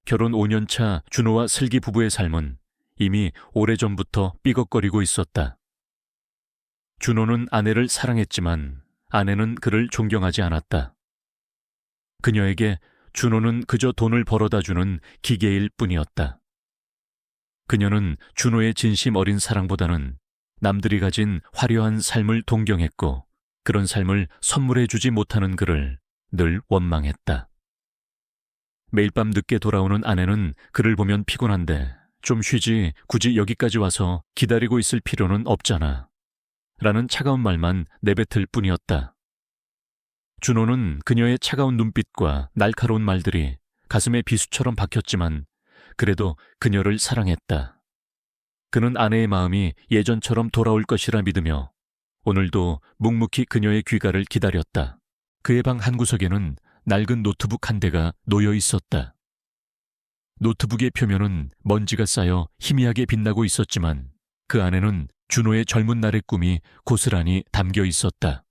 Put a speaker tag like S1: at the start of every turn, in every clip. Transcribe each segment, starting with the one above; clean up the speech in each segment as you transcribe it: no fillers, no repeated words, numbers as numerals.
S1: 결혼 5년 차 준호와 슬기 부부의 삶은 이미 오래전부터 삐걱거리고 있었다. 준호는 아내를 사랑했지만 아내는 그를 존경하지 않았다. 그녀에게 준호는 그저 돈을 벌어다 주는 기계일 뿐이었다. 그녀는 준호의 진심 어린 사랑보다는 남들이 가진 화려한 삶을 동경했고 그런 삶을 선물해주지 못하는 그를 늘 원망했다. 매일 밤 늦게 돌아오는 아내는 그를 보면 피곤한데 좀 쉬지 굳이 여기까지 와서 기다리고 있을 필요는 없잖아. 라는 차가운 말만 내뱉을 뿐이었다. 준호는 그녀의 차가운 눈빛과 날카로운 말들이 가슴에 비수처럼 박혔지만 그래도 그녀를 사랑했다. 그는 아내의 마음이 예전처럼 돌아올 것이라 믿으며 오늘도 묵묵히 그녀의 귀가를 기다렸다. 그의 방 한구석에는 낡은 노트북 한 대가 놓여 있었다. 노트북의 표면은 먼지가 쌓여 희미하게 빛나고 있었지만 그 안에는 준호의 젊은 날의 꿈이 고스란히 담겨 있었다.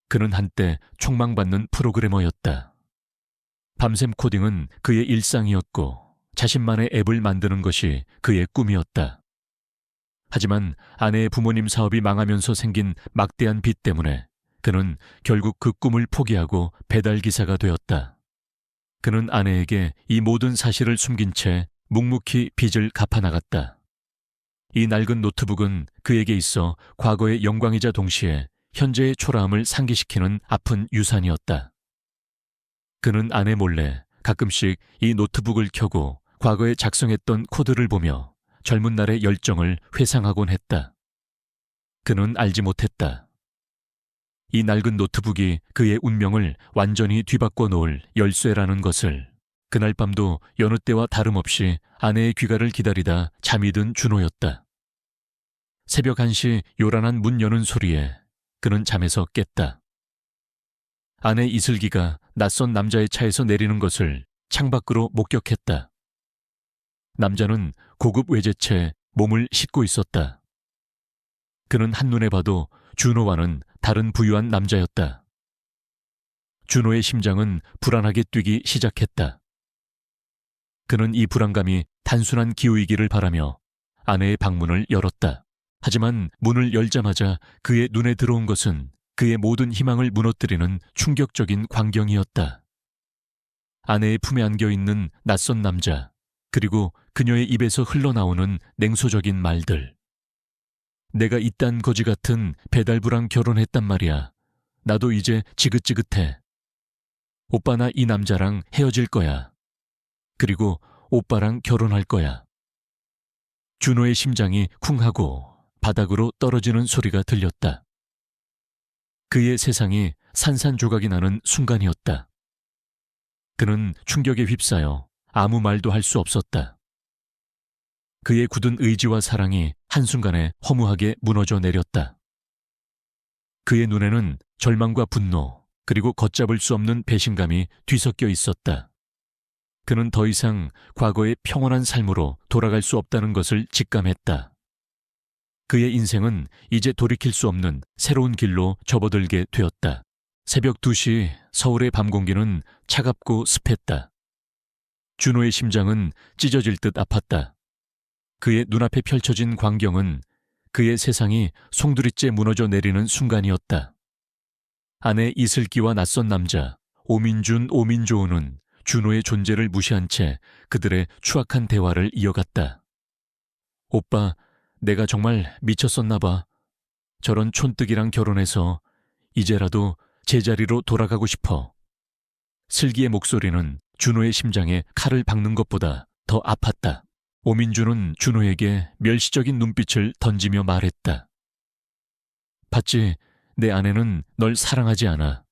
S1: 그는 한때 촉망받는 프로그래머였다. 밤샘 코딩은 그의 일상이었고 자신만의 앱을 만드는 것이 그의 꿈이었다. 하지만 아내의 부모님 사업이 망하면서 생긴 막대한 빚 때문에 그는 결국 그 꿈을 포기하고 배달기사가 되었다. 그는 아내에게 이 모든 사실을 숨긴 채 묵묵히 빚을 갚아나갔다. 이 낡은 노트북은 그에게 있어 과거의 영광이자 동시에 현재의 초라함을 상기시키는 아픈 유산이었다. 그는 아내 몰래 가끔씩 이 노트북을 켜고 과거에 작성했던 코드를 보며 젊은 날의 열정을 회상하곤 했다. 그는 알지 못했다. 이 낡은 노트북이 그의 운명을 완전히 뒤바꿔 놓을 열쇠라는 것을. 그날 밤도 여느 때와 다름없이 아내의 귀가를 기다리다 잠이 든 준호였다. 새벽 1시 요란한 문 여는 소리에 그는 잠에서 깼다. 아내 이슬기가 낯선 남자의 차에서 내리는 것을 창밖으로 목격했다. 남자는 고급 외제차에 몸을 싣고 있었다. 그는 한눈에 봐도 준호와는 다른 부유한 남자였다. 준호의 심장은 불안하게 뛰기 시작했다. 그는 이 불안감이 단순한 기우이기를 바라며 아내의 방문을 열었다. 하지만 문을 열자마자 그의 눈에 들어온 것은 그의 모든 희망을 무너뜨리는 충격적인 광경이었다. 아내의 품에 안겨있는 낯선 남자, 그리고 그녀의 입에서 흘러나오는 냉소적인 말들. 내가 이딴 거지 같은 배달부랑 결혼했단 말이야. 나도 이제 지긋지긋해. 오빠 나 이 남자랑 헤어질 거야. 그리고 오빠랑 결혼할 거야. 준호의 심장이 쿵하고 바닥으로 떨어지는 소리가 들렸다. 그의 세상이 산산조각이 나는 순간이었다. 그는 충격에 휩싸여 아무 말도 할 수 없었다. 그의 굳은 의지와 사랑이 한순간에 허무하게 무너져 내렸다. 그의 눈에는 절망과 분노, 그리고 걷잡을 수 없는 배신감이 뒤섞여 있었다. 그는 더 이상 과거의 평온한 삶으로 돌아갈 수 없다는 것을 직감했다. 그의 인생은 이제 돌이킬 수 없는 새로운 길로 접어들게 되었다. 새벽 2시 서울의 밤 공기는 차갑고 습했다. 준호의 심장은 찢어질 듯 아팠다. 그의 눈앞에 펼쳐진 광경은 그의 세상이 송두리째 무너져 내리는 순간이었다. 아내 이슬기와 낯선 남자 오민준, 오민조은은 준호의 존재를 무시한 채 그들의 추악한 대화를 이어갔다. 오빠, 내가 정말 미쳤었나 봐. 저런 촌뜨기랑 결혼해서 이제라도 제자리로 돌아가고 싶어. 슬기의 목소리는 준호의 심장에 칼을 박는 것보다 더 아팠다. 오민준은 준호에게 멸시적인 눈빛을 던지며 말했다. 봤지? 내 아내는 널 사랑하지 않아.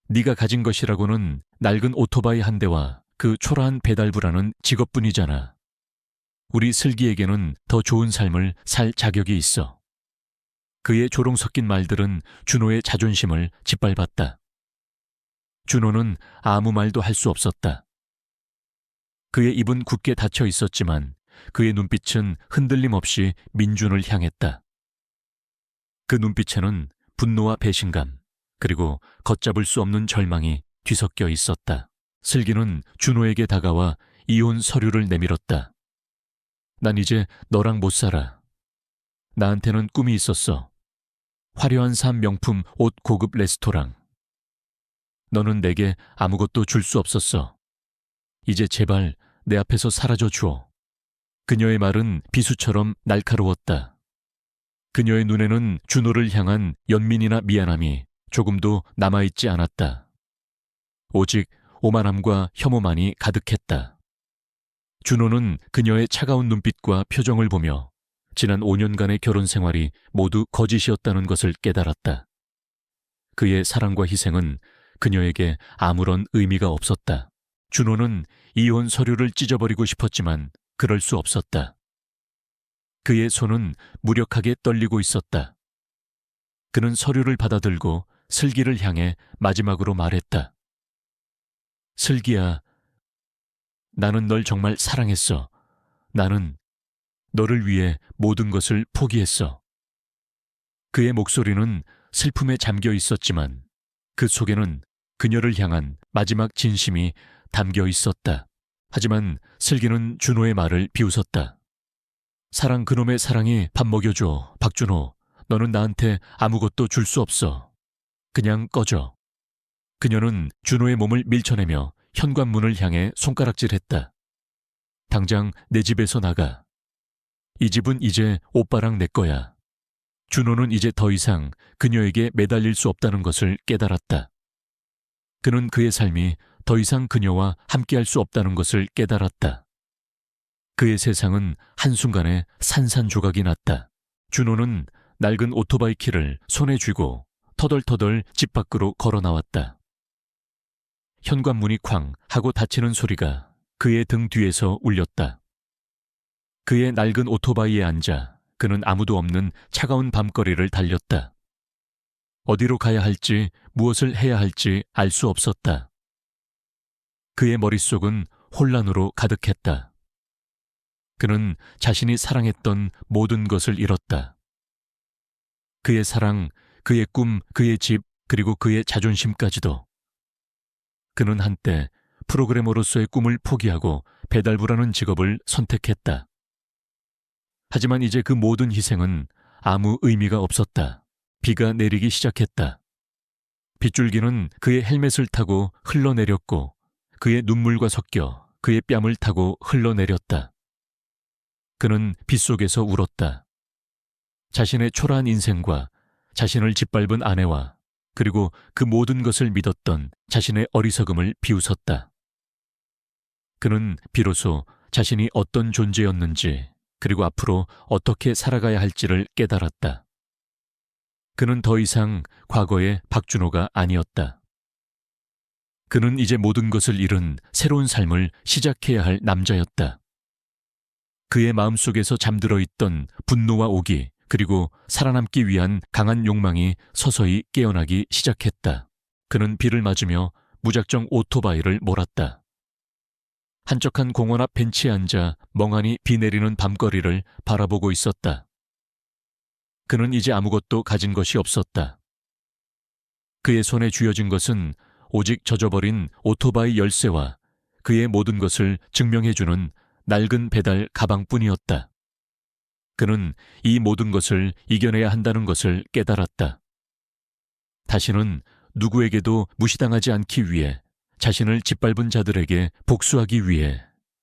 S1: 네가 가진 것이라고는 낡은 오토바이 한 대와 그 초라한 배달부라는 직업뿐이잖아. 우리 슬기에게는 더 좋은 삶을 살 자격이 있어. 그의 조롱 섞인 말들은 준호의 자존심을 짓밟았다. 준호는 아무 말도 할 수 없었다. 그의 입은 굳게 닫혀 있었지만 그의 눈빛은 흔들림 없이 민준을 향했다. 그 눈빛에는 분노와 배신감, 그리고 걷잡을 수 없는 절망이 뒤섞여 있었다. 슬기는 준호에게 다가와 이혼 서류를 내밀었다. 난 이제 너랑 못 살아. 나한테는 꿈이 있었어. 화려한 삶 명품 옷 고급 레스토랑. 너는 내게 아무것도 줄 수 없었어. 이제 제발 내 앞에서 사라져 주어. 그녀의 말은 비수처럼 날카로웠다. 그녀의 눈에는 준호를 향한 연민이나 미안함이 조금도 남아있지 않았다. 오직 오만함과 혐오만이 가득했다. 준호는 그녀의 차가운 눈빛과 표정을 보며 지난 5년간의 결혼 생활이 모두 거짓이었다는 것을 깨달았다. 그의 사랑과 희생은 그녀에게 아무런 의미가 없었다. 준호는 이혼 서류를 찢어버리고 싶었지만 그럴 수 없었다. 그의 손은 무력하게 떨리고 있었다. 그는 서류를 받아들고 슬기를 향해 마지막으로 말했다. 슬기야, 나는 널 정말 사랑했어. 나는 너를 위해 모든 것을 포기했어. 그의 목소리는 슬픔에 잠겨 있었지만 그 속에는 그녀를 향한 마지막 진심이 담겨 있었다. 하지만 슬기는 준호의 말을 비웃었다. 사랑 그놈의 사랑이 밥 먹여줘, 박준호. 너는 나한테 아무것도 줄 수 없어. 그냥 꺼져. 그녀는 준호의 몸을 밀쳐내며 현관문을 향해 손가락질했다. 당장 내 집에서 나가. 이 집은 이제 오빠랑 내 거야. 준호는 이제 더 이상 그녀에게 매달릴 수 없다는 것을 깨달았다. 그는 그의 삶이 더 이상 그녀와 함께할 수 없다는 것을 깨달았다. 그의 세상은 한순간에 산산조각이 났다. 준호는 낡은 오토바이 키를 손에 쥐고 터덜터덜 집 밖으로 걸어 나왔다. 현관문이 쾅 하고 닫히는 소리가 그의 등 뒤에서 울렸다. 그의 낡은 오토바이에 앉아 그는 아무도 없는 차가운 밤거리를 달렸다. 어디로 가야 할지 무엇을 해야 할지 알 수 없었다. 그의 머릿속은 혼란으로 가득했다. 그는 자신이 사랑했던 모든 것을 잃었다. 그의 사랑, 그의 꿈, 그의 집, 그리고 그의 자존심까지도. 그는 한때 프로그래머로서의 꿈을 포기하고 배달부라는 직업을 선택했다. 하지만 이제 그 모든 희생은 아무 의미가 없었다. 비가 내리기 시작했다. 빗줄기는 그의 헬멧을 타고 흘러내렸고 그의 눈물과 섞여 그의 뺨을 타고 흘러내렸다. 그는 빗속에서 울었다. 자신의 초라한 인생과 자신을 짓밟은 아내와 그리고 그 모든 것을 믿었던 자신의 어리석음을 비웃었다. 그는 비로소 자신이 어떤 존재였는지 그리고 앞으로 어떻게 살아가야 할지를 깨달았다. 그는 더 이상 과거의 박준호가 아니었다. 그는 이제 모든 것을 잃은 새로운 삶을 시작해야 할 남자였다. 그의 마음속에서 잠들어 있던 분노와 오기 그리고 살아남기 위한 강한 욕망이 서서히 깨어나기 시작했다. 그는 비를 맞으며 무작정 오토바이를 몰았다. 한적한 공원 앞 벤치에 앉아 멍하니 비 내리는 밤거리를 바라보고 있었다. 그는 이제 아무것도 가진 것이 없었다. 그의 손에 쥐어진 것은 오직 젖어버린 오토바이 열쇠와 그의 모든 것을 증명해주는 낡은 배달 가방뿐이었다. 그는 이 모든 것을 이겨내야 한다는 것을 깨달았다. 다시는 누구에게도 무시당하지 않기 위해 자신을 짓밟은 자들에게 복수하기 위해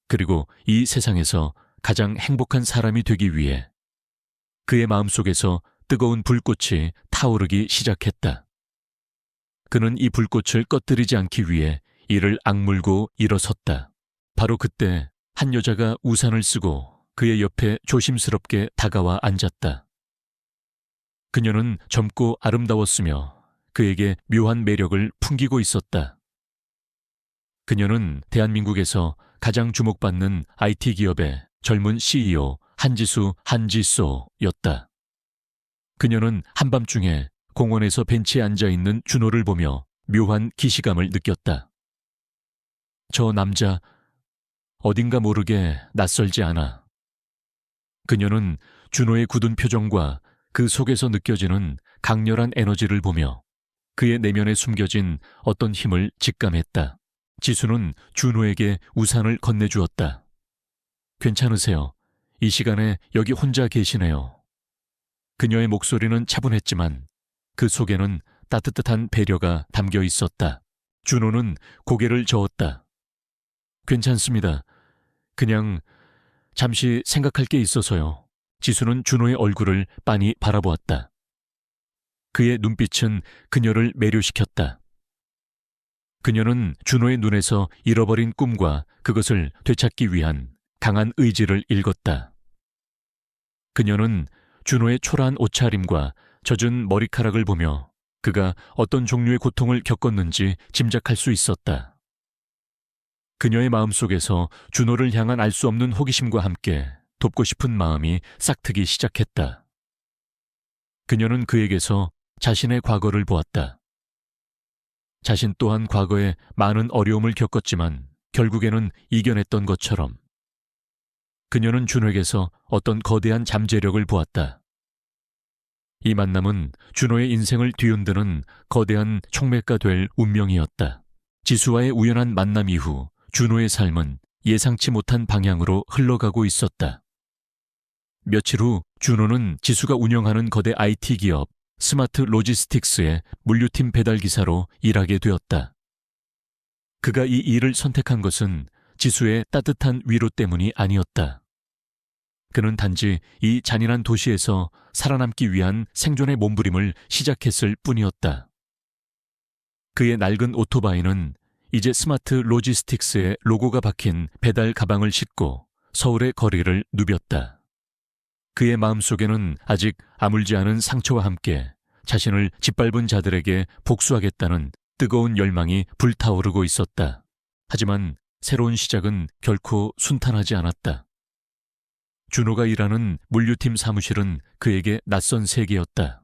S1: 그리고 이 세상에서 가장 행복한 사람이 되기 위해 그의 마음속에서 뜨거운 불꽃이 타오르기 시작했다. 그는 이 불꽃을 꺼뜨리지 않기 위해 이를 악물고 일어섰다. 바로 그때 한 여자가 우산을 쓰고 그의 옆에 조심스럽게 다가와 앉았다. 그녀는 젊고 아름다웠으며 그에게 묘한 매력을 풍기고 있었다. 그녀는 대한민국에서 가장 주목받는 IT 기업의 젊은 CEO 한지수였다. 그녀는 한밤중에 공원에서 벤치에 앉아있는 준호를 보며 묘한 기시감을 느꼈다. 저 남자 어딘가 모르게 낯설지 않아. 그녀는 준호의 굳은 표정과 그 속에서 느껴지는 강렬한 에너지를 보며 그의 내면에 숨겨진 어떤 힘을 직감했다. 지수는 준호에게 우산을 건네주었다. 괜찮으세요? 이 시간에 여기 혼자 계시네요. 그녀의 목소리는 차분했지만 그 속에는 따뜻한 배려가 담겨 있었다. 준호는 고개를 저었다. 괜찮습니다. 그냥 잠시 생각할 게 있어서요. 지수는 준호의 얼굴을 빤히 바라보았다. 그의 눈빛은 그녀를 매료시켰다. 그녀는 준호의 눈에서 잃어버린 꿈과 그것을 되찾기 위한 강한 의지를 읽었다. 그녀는 준호의 초라한 옷차림과 젖은 머리카락을 보며 그가 어떤 종류의 고통을 겪었는지 짐작할 수 있었다. 그녀의 마음속에서 준호를 향한 알 수 없는 호기심과 함께 돕고 싶은 마음이 싹트기 시작했다. 그녀는 그에게서 자신의 과거를 보았다. 자신 또한 과거에 많은 어려움을 겪었지만 결국에는 이겨냈던 것처럼 그녀는 준호에게서 어떤 거대한 잠재력을 보았다. 이 만남은 준호의 인생을 뒤흔드는 거대한 촉매가 될 운명이었다. 지수와의 우연한 만남 이후 준호의 삶은 예상치 못한 방향으로 흘러가고 있었다. 며칠 후 준호는 지수가 운영하는 거대 IT 기업 스마트 로지스틱스의 물류팀 배달기사로 일하게 되었다. 그가 이 일을 선택한 것은 지수의 따뜻한 위로 때문이 아니었다. 그는 단지 이 잔인한 도시에서 살아남기 위한 생존의 몸부림을 시작했을 뿐이었다. 그의 낡은 오토바이는 이제 스마트 로지스틱스의 로고가 박힌 배달 가방을 싣고 서울의 거리를 누볐다. 그의 마음속에는 아직 아물지 않은 상처와 함께 자신을 짓밟은 자들에게 복수하겠다는 뜨거운 열망이 불타오르고 있었다. 하지만 새로운 시작은 결코 순탄하지 않았다. 준호가 일하는 물류팀 사무실은 그에게 낯선 세계였다.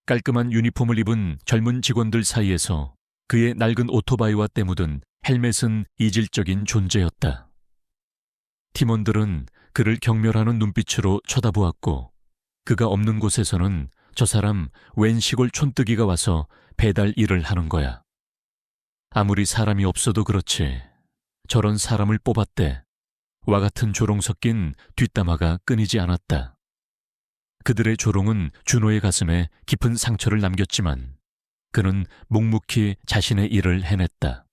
S1: 깔끔한 유니폼을 입은 젊은 직원들 사이에서 그의 낡은 오토바이와 때묻은 헬멧은 이질적인 존재였다. 팀원들은 그를 경멸하는 눈빛으로 쳐다보았고 그가 없는 곳에서는 저 사람 웬 시골 촌뜨기가 와서 배달 일을 하는 거야. 아무리 사람이 없어도 그렇지 저런 사람을 뽑았대. 와 같은 조롱 섞인 뒷담화가 끊이지 않았다. 그들의 조롱은 준호의 가슴에 깊은 상처를 남겼지만 그는 묵묵히 자신의 일을 해냈다.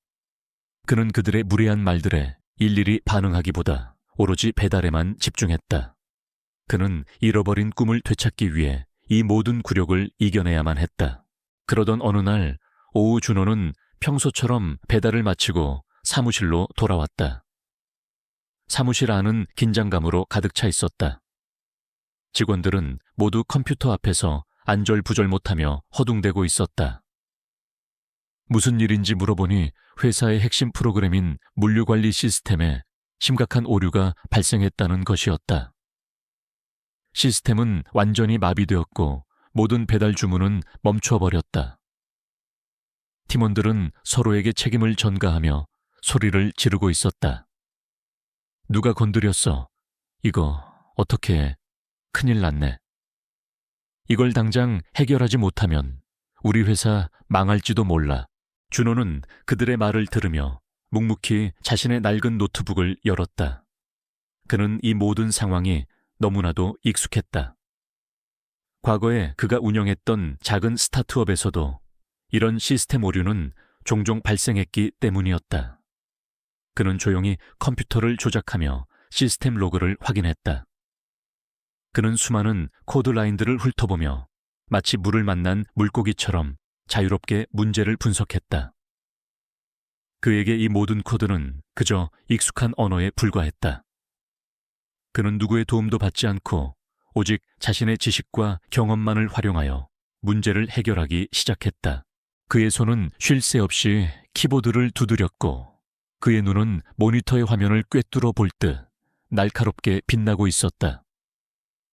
S1: 그는 그들의 무례한 말들에 일일이 반응하기보다 오로지 배달에만 집중했다. 그는 잃어버린 꿈을 되찾기 위해 이 모든 굴욕을 이겨내야만 했다. 그러던 어느 날 오후 준호는 평소처럼 배달을 마치고 사무실로 돌아왔다. 사무실 안은 긴장감으로 가득 차 있었다. 직원들은 모두 컴퓨터 앞에서 안절부절 못하며 허둥대고 있었다. 무슨 일인지 물어보니 회사의 핵심 프로그램인 물류관리 시스템에 심각한 오류가 발생했다는 것이었다. 시스템은 완전히 마비되었고 모든 배달 주문은 멈춰버렸다. 팀원들은 서로에게 책임을 전가하며 소리를 지르고 있었다. 누가 건드렸어? 이거 어떻게 해? 큰일 났네. 이걸 당장 해결하지 못하면 우리 회사 망할지도 몰라. 준호는 그들의 말을 들으며 묵묵히 자신의 낡은 노트북을 열었다. 그는 이 모든 상황이 너무나도 익숙했다. 과거에 그가 운영했던 작은 스타트업에서도 이런 시스템 오류는 종종 발생했기 때문이었다. 그는 조용히 컴퓨터를 조작하며 시스템 로그를 확인했다. 그는 수많은 코드 라인들을 훑어보며 마치 물을 만난 물고기처럼 자유롭게 문제를 분석했다. 그에게 이 모든 코드는 그저 익숙한 언어에 불과했다. 그는 누구의 도움도 받지 않고 오직 자신의 지식과 경험만을 활용하여 문제를 해결하기 시작했다. 그의 손은 쉴 새 없이 키보드를 두드렸고 그의 눈은 모니터의 화면을 꿰뚫어 볼 듯 날카롭게 빛나고 있었다.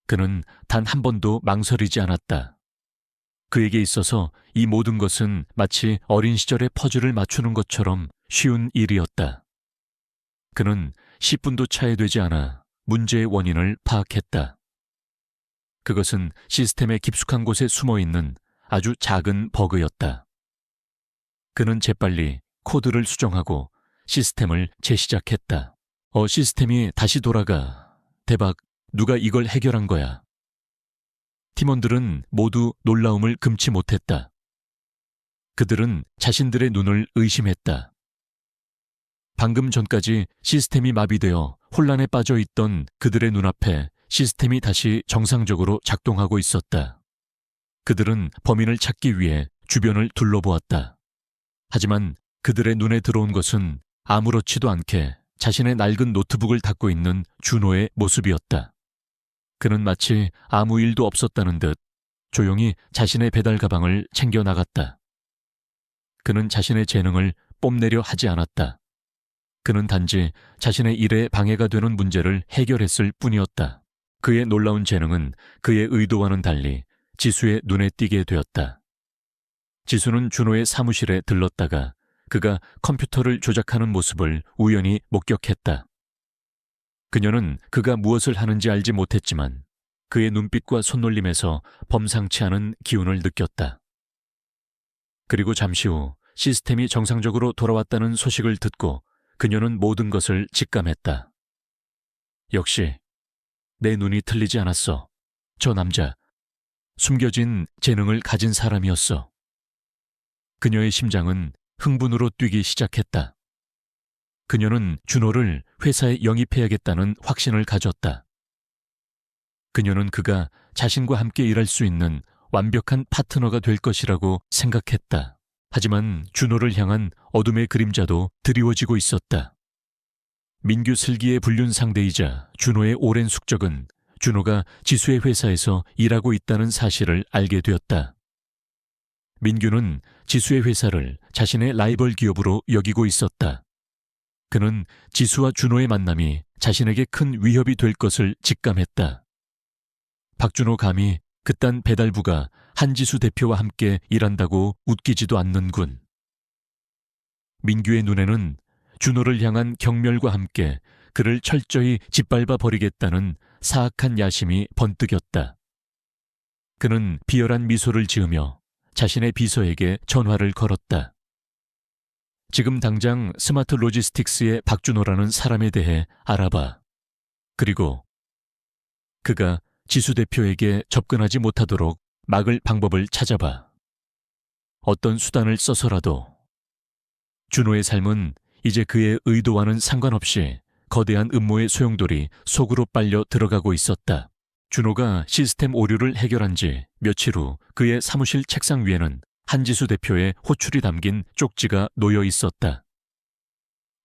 S1: 그는 단 한 번도 망설이지 않았다. 그에게 있어서 이 모든 것은 마치 어린 시절의 퍼즐을 맞추는 것처럼 쉬운 일이었다. 그는 10분도 차이 되지 않아 문제의 원인을 파악했다. 그것은 시스템의 깊숙한 곳에 숨어있는 아주 작은 버그였다. 그는 재빨리 코드를 수정하고 시스템을 재시작했다. 시스템이 다시 돌아가. 대박, 누가 이걸 해결한 거야. 팀원들은 모두 놀라움을 금치 못했다. 그들은 자신들의 눈을 의심했다. 방금 전까지 시스템이 마비되어 혼란에 빠져 있던 그들의 눈앞에 시스템이 다시 정상적으로 작동하고 있었다. 그들은 범인을 찾기 위해 주변을 둘러보았다. 하지만 그들의 눈에 들어온 것은 아무렇지도 않게 자신의 낡은 노트북을 닫고 있는 준호의 모습이었다. 그는 마치 아무 일도 없었다는 듯 조용히 자신의 배달 가방을 챙겨 나갔다. 그는 자신의 재능을 뽐내려 하지 않았다. 그는 단지 자신의 일에 방해가 되는 문제를 해결했을 뿐이었다. 그의 놀라운 재능은 그의 의도와는 달리 지수의 눈에 띄게 되었다. 지수는 준호의 사무실에 들렀다가 그가 컴퓨터를 조작하는 모습을 우연히 목격했다. 그녀는 그가 무엇을 하는지 알지 못했지만 그의 눈빛과 손놀림에서 범상치 않은 기운을 느꼈다. 그리고 잠시 후 시스템이 정상적으로 돌아왔다는 소식을 듣고 그녀는 모든 것을 직감했다. 역시 내 눈이 틀리지 않았어. 저 남자, 숨겨진 재능을 가진 사람이었어. 그녀의 심장은 흥분으로 뛰기 시작했다. 그녀는 준호를 회사에 영입해야겠다는 확신을 가졌다. 그녀는 그가 자신과 함께 일할 수 있는 완벽한 파트너가 될 것이라고 생각했다. 하지만 준호를 향한 어둠의 그림자도 드리워지고 있었다. 민규 슬기의 불륜 상대이자 준호의 오랜 숙적은 준호가 지수의 회사에서 일하고 있다는 사실을 알게 되었다. 민규는 지수의 회사를 자신의 라이벌 기업으로 여기고 있었다. 그는 지수와 준호의 만남이 자신에게 큰 위협이 될 것을 직감했다. 박준호 감히 그딴 배달부가 한지수 대표와 함께 일한다고 웃기지도 않는군. 민규의 눈에는 준호를 향한 경멸과 함께 그를 철저히 짓밟아 버리겠다는 사악한 야심이 번뜩였다. 그는 비열한 미소를 지으며 자신의 비서에게 전화를 걸었다. 지금 당장 스마트 로지스틱스의 박준호라는 사람에 대해 알아봐. 그리고 그가 지수 대표에게 접근하지 못하도록 막을 방법을 찾아봐. 어떤 수단을 써서라도. 준호의 삶은 이제 그의 의도와는 상관없이 거대한 음모의 소용돌이 속으로 빨려 들어가고 있었다. 준호가 시스템 오류를 해결한 지 며칠 후 그의 사무실 책상 위에는 한지수 대표의 호출이 담긴 쪽지가 놓여 있었다.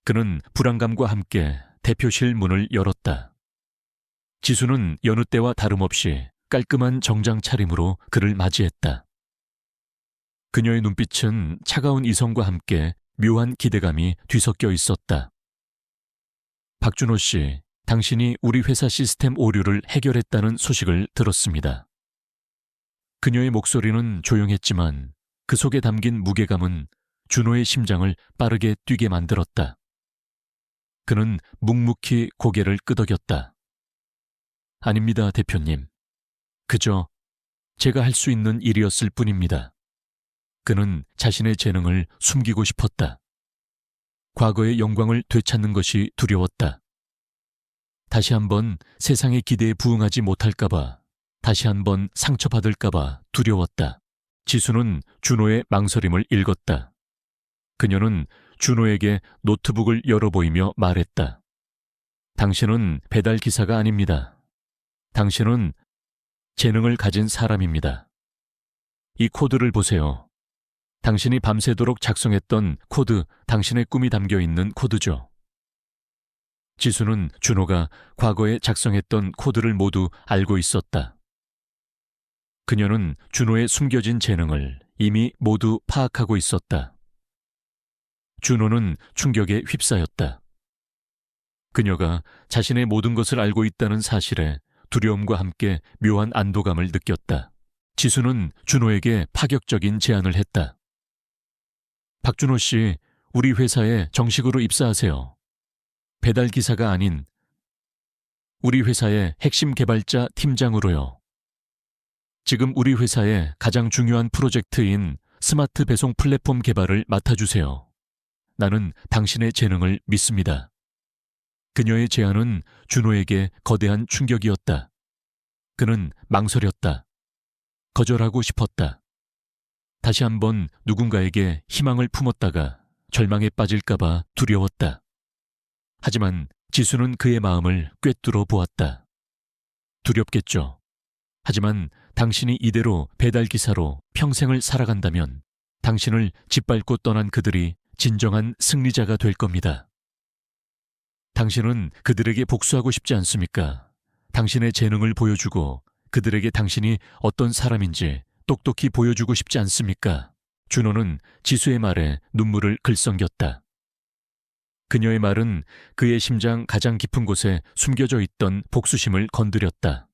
S1: 그는 불안감과 함께 대표실 문을 열었다. 지수는 여느 때와 다름없이 깔끔한 정장 차림으로 그를 맞이했다. 그녀의 눈빛은 차가운 이성과 함께 묘한 기대감이 뒤섞여 있었다. 박준호 씨, 당신이 우리 회사 시스템 오류를 해결했다는 소식을 들었습니다. 그녀의 목소리는 조용했지만 그 속에 담긴 무게감은 준호의 심장을 빠르게 뛰게 만들었다. 그는 묵묵히 고개를 끄덕였다. 아닙니다, 대표님. 그저 제가 할 수 있는 일이었을 뿐입니다. 그는 자신의 재능을 숨기고 싶었다. 과거의 영광을 되찾는 것이 두려웠다. 다시 한번 세상의 기대에 부응하지 못할까봐, 다시 한번 상처받을까봐 두려웠다. 지수는 준호의 망설임을 읽었다. 그녀는 준호에게 노트북을 열어 보이며 말했다. 당신은 배달 기사가 아닙니다. 당신은 재능을 가진 사람입니다. 이 코드를 보세요. 당신이 밤새도록 작성했던 코드, 당신의 꿈이 담겨 있는 코드죠. 지수는 준호가 과거에 작성했던 코드를 모두 알고 있었다. 그녀는 준호의 숨겨진 재능을 이미 모두 파악하고 있었다. 준호는 충격에 휩싸였다. 그녀가 자신의 모든 것을 알고 있다는 사실에 두려움과 함께 묘한 안도감을 느꼈다. 지수는 준호에게 파격적인 제안을 했다. 박준호 씨, 우리 회사에 정식으로 입사하세요. 배달 기사가 아닌 우리 회사의 핵심 개발자 팀장으로요. 지금 우리 회사의 가장 중요한 프로젝트인 스마트 배송 플랫폼 개발을 맡아주세요. 나는 당신의 재능을 믿습니다. 그녀의 제안은 준호에게 거대한 충격이었다. 그는 망설였다. 거절하고 싶었다. 다시 한번 누군가에게 희망을 품었다가 절망에 빠질까봐 두려웠다. 하지만 지수는 그의 마음을 꿰뚫어 보았다. 두렵겠죠. 하지만 당신이 이대로 배달기사로 평생을 살아간다면 당신을 짓밟고 떠난 그들이 진정한 승리자가 될 겁니다. 당신은 그들에게 복수하고 싶지 않습니까? 당신의 재능을 보여주고 그들에게 당신이 어떤 사람인지 똑똑히 보여주고 싶지 않습니까? 준호는 지수의 말에 눈물을 글썽겼다. 그녀의 말은 그의 심장 가장 깊은 곳에 숨겨져 있던 복수심을 건드렸다.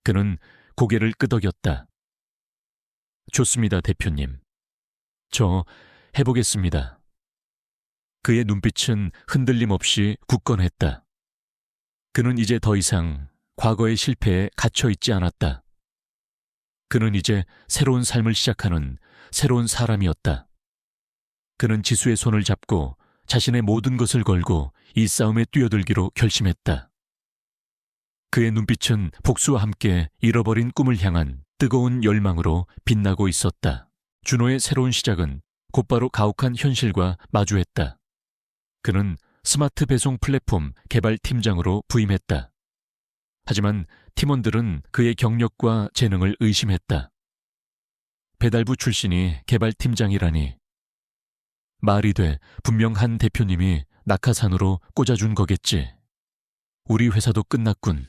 S1: 그는 고개를 끄덕였다. 좋습니다, 대표님. 저 해보겠습니다. 그의 눈빛은 흔들림 없이 굳건했다. 그는 이제 더 이상 과거의 실패에 갇혀 있지 않았다. 그는 이제 새로운 삶을 시작하는 새로운 사람이었다. 그는 지수의 손을 잡고 자신의 모든 것을 걸고 이 싸움에 뛰어들기로 결심했다. 그의 눈빛은 복수와 함께 잃어버린 꿈을 향한 뜨거운 열망으로 빛나고 있었다. 준호의 새로운 시작은 곧바로 가혹한 현실과 마주했다. 그는 스마트 배송 플랫폼 개발팀장으로 부임했다. 하지만 팀원들은 그의 경력과 재능을 의심했다. 배달부 출신이 개발팀장이라니. 말이 돼, 분명 한 대표님이 낙하산으로 꽂아준 거겠지. 우리 회사도 끝났군.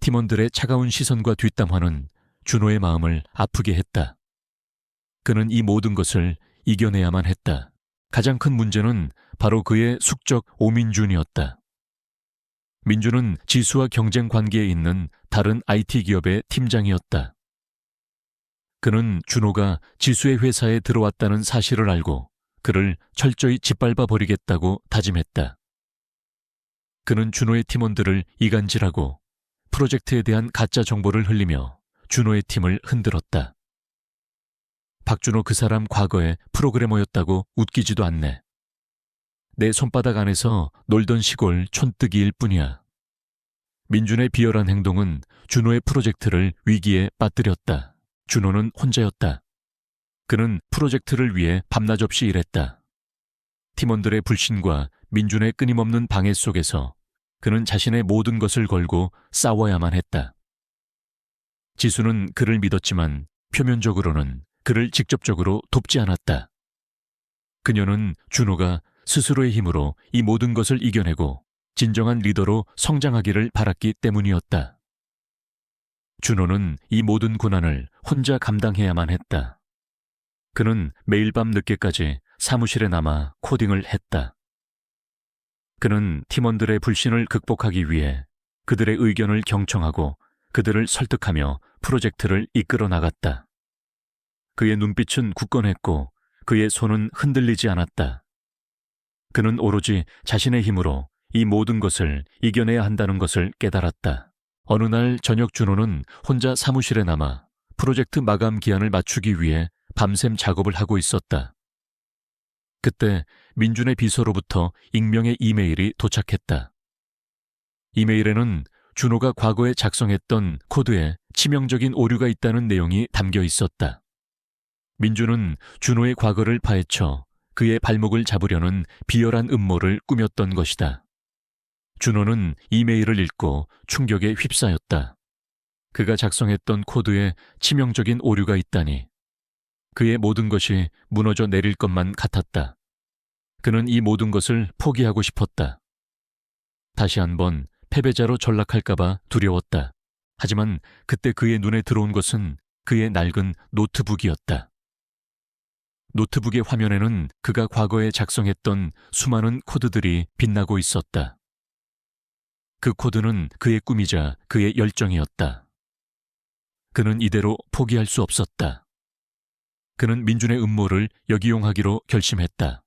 S1: 팀원들의 차가운 시선과 뒷담화는 준호의 마음을 아프게 했다. 그는 이 모든 것을 이겨내야만 했다. 가장 큰 문제는 바로 그의 숙적 오민준이었다. 민준은 지수와 경쟁 관계에 있는 다른 IT 기업의 팀장이었다. 그는 준호가 지수의 회사에 들어왔다는 사실을 알고 그를 철저히 짓밟아 버리겠다고 다짐했다. 그는 준호의 팀원들을 이간질하고 프로젝트에 대한 가짜 정보를 흘리며 준호의 팀을 흔들었다. 박준호 그 사람 과거에 프로그래머였다고 웃기지도 않네. 내 손바닥 안에서 놀던 시골 촌뜨기일 뿐이야. 민준의 비열한 행동은 준호의 프로젝트를 위기에 빠뜨렸다. 준호는 혼자였다. 그는 프로젝트를 위해 밤낮 없이 일했다. 팀원들의 불신과 민준의 끊임없는 방해 속에서 그는 자신의 모든 것을 걸고 싸워야만 했다. 지수는 그를 믿었지만 표면적으로는 그를 직접적으로 돕지 않았다. 그녀는 준호가 스스로의 힘으로 이 모든 것을 이겨내고 진정한 리더로 성장하기를 바랐기 때문이었다. 준호는 이 모든 고난을 혼자 감당해야만 했다. 그는 매일 밤 늦게까지 사무실에 남아 코딩을 했다. 그는 팀원들의 불신을 극복하기 위해 그들의 의견을 경청하고 그들을 설득하며 프로젝트를 이끌어 나갔다. 그의 눈빛은 굳건했고 그의 손은 흔들리지 않았다. 그는 오로지 자신의 힘으로 이 모든 것을 이겨내야 한다는 것을 깨달았다. 어느 날 저녁 준호는 혼자 사무실에 남아 프로젝트 마감 기한을 맞추기 위해 밤샘 작업을 하고 있었다. 그때 민준의 비서로부터 익명의 이메일이 도착했다. 이메일에는 준호가 과거에 작성했던 코드에 치명적인 오류가 있다는 내용이 담겨 있었다. 민준은 준호의 과거를 파헤쳐 그의 발목을 잡으려는 비열한 음모를 꾸몄던 것이다. 준호는 이메일을 읽고 충격에 휩싸였다. 그가 작성했던 코드에 치명적인 오류가 있다니. 그의 모든 것이 무너져 내릴 것만 같았다. 그는 이 모든 것을 포기하고 싶었다. 다시 한번 패배자로 전락할까봐 두려웠다. 하지만 그때 그의 눈에 들어온 것은 그의 낡은 노트북이었다. 노트북의 화면에는 그가 과거에 작성했던 수많은 코드들이 빛나고 있었다. 그 코드는 그의 꿈이자 그의 열정이었다. 그는 이대로 포기할 수 없었다. 그는 민준의 음모를 역이용하기로 결심했다.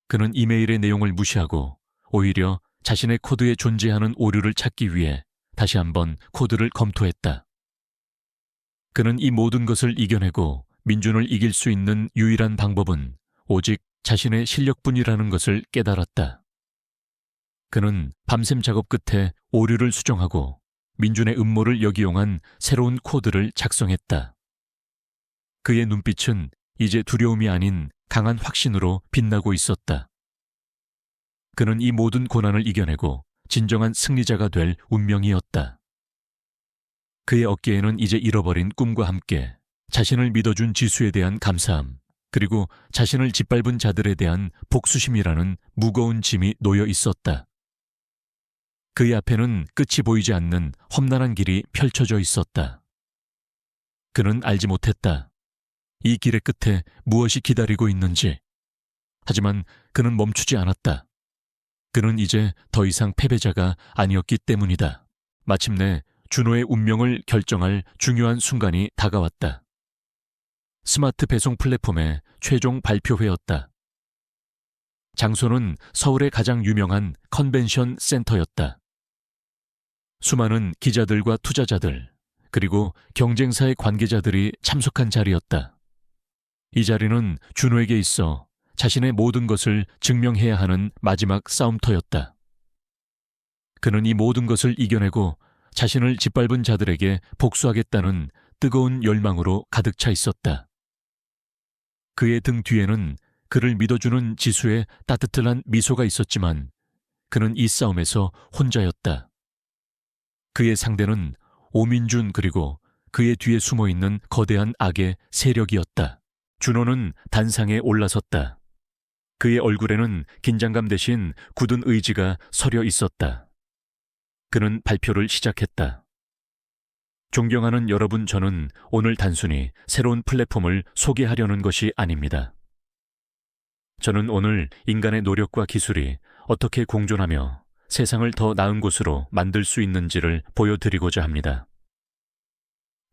S1: 그는 이메일의 내용을 무시하고 오히려 자신의 코드에 존재하는 오류를 찾기 위해 다시 한번 코드를 검토했다. 그는 이 모든 것을 이겨내고 민준을 이길 수 있는 유일한 방법은 오직 자신의 실력뿐이라는 것을 깨달았다. 그는 밤샘 작업 끝에 오류를 수정하고 민준의 음모를 역이용한 새로운 코드를 작성했다. 그의 눈빛은 이제 두려움이 아닌 강한 확신으로 빛나고 있었다. 그는 이 모든 고난을 이겨내고 진정한 승리자가 될 운명이었다. 그의 어깨에는 이제 잃어버린 꿈과 함께 자신을 믿어준 지수에 대한 감사함, 그리고 자신을 짓밟은 자들에 대한 복수심이라는 무거운 짐이 놓여 있었다. 그의 앞에는 끝이 보이지 않는 험난한 길이 펼쳐져 있었다. 그는 알지 못했다. 이 길의 끝에 무엇이 기다리고 있는지. 하지만 그는 멈추지 않았다. 그는 이제 더 이상 패배자가 아니었기 때문이다. 마침내 준호의 운명을 결정할 중요한 순간이 다가왔다. 스마트 배송 플랫폼의 최종 발표회였다. 장소는 서울의 가장 유명한 컨벤션 센터였다. 수많은 기자들과 투자자들, 그리고 경쟁사의 관계자들이 참석한 자리였다. 이 자리는 준호에게 있어 자신의 모든 것을 증명해야 하는 마지막 싸움터였다. 그는 이 모든 것을 이겨내고 자신을 짓밟은 자들에게 복수하겠다는 뜨거운 열망으로 가득 차 있었다. 그의 등 뒤에는 그를 믿어주는 지수의 따뜻한 미소가 있었지만 그는 이 싸움에서 혼자였다. 그의 상대는 오민준, 그리고 그의 뒤에 숨어있는 거대한 악의 세력이었다. 준호는 단상에 올라섰다. 그의 얼굴에는 긴장감 대신 굳은 의지가 서려 있었다. 그는 발표를 시작했다. 존경하는 여러분, 저는 오늘 단순히 새로운 플랫폼을 소개하려는 것이 아닙니다. 저는 오늘 인간의 노력과 기술이 어떻게 공존하며 세상을 더 나은 곳으로 만들 수 있는지를 보여드리고자 합니다.